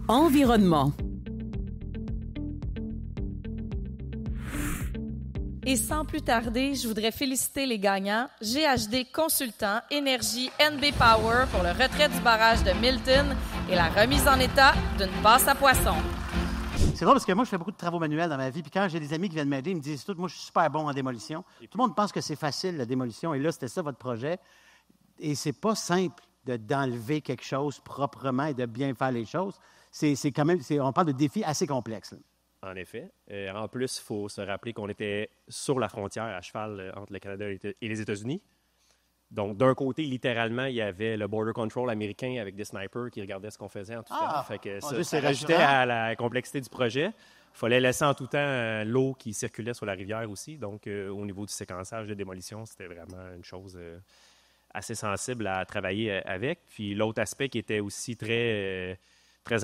Environnement. Et sans plus tarder, je voudrais féliciter les gagnants, GHD Consultants, Énergie, NB Power pour le retrait du barrage de Milton et la remise en état d'une passe à poissons. C'est drôle parce que moi, je fais beaucoup de travaux manuels dans ma vie. Puis quand j'ai des amis qui viennent m'aider, ils me disent tout, moi, je suis super bon en démolition. Tout le monde pense que c'est facile, la démolition. Et là, c'était ça votre projet. Et c'est pas simple d'enlever quelque chose proprement et de bien faire les choses. C'est quand même, on parle de défis assez complexes, là. En effet. En plus, il faut se rappeler qu'on était sur la frontière à cheval entre le Canada et les États-Unis. Donc, d'un côté, littéralement, il y avait le Border Control américain avec des snipers qui regardaient ce qu'on faisait en tout temps. Fait que ça rajoutait à la complexité du projet. Il fallait laisser en tout temps l'eau qui circulait sur la rivière aussi. Donc, au niveau du séquençage de démolition, c'était vraiment une chose assez sensible à travailler avec. Puis l'autre aspect qui était aussi très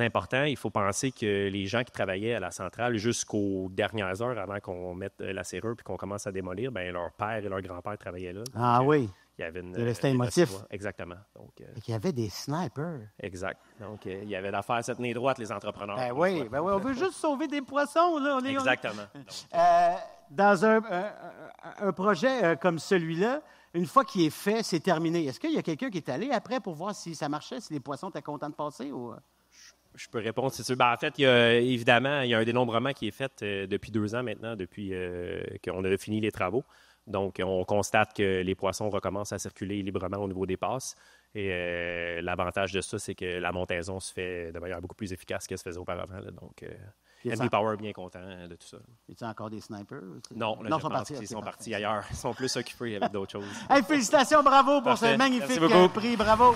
important, il faut penser que les gens qui travaillaient à la centrale jusqu'aux dernières heures avant qu'on mette la serrure puis qu'on commence à démolir, bien, leur père et leur grand-père travaillaient là. Ah oui. Il y avait une. C'était émotif. Exactement. Donc, il y avait des snipers. Exact. Donc, il y avait d'affaires à se tenir droite, les entrepreneurs. Ben oui, on veut juste sauver des poissons, là. Exactement. Dans un projet comme celui-là, une fois qu'il est fait, c'est terminé. Est-ce qu'il y a quelqu'un qui est allé après pour voir si ça marchait, si les poissons étaient contents de passer ou... Je peux répondre, c'est sûr. Ben, en fait, évidemment, il y a un dénombrement qui est fait depuis 2 ans maintenant, depuis qu'on a fini les travaux. Donc, on constate que les poissons recommencent à circuler librement au niveau des passes. Et l'avantage de ça, c'est que la montaison se fait de manière beaucoup plus efficace qu'elle se faisait auparavant. Là. Donc, NB Power est bien content de tout ça. Y a-t-il encore des snipers? Non, ils sont partis ailleurs. Ils sont plus occupés avec d'autres choses. Hey, félicitations, bravo pour ce magnifique prix. Bravo!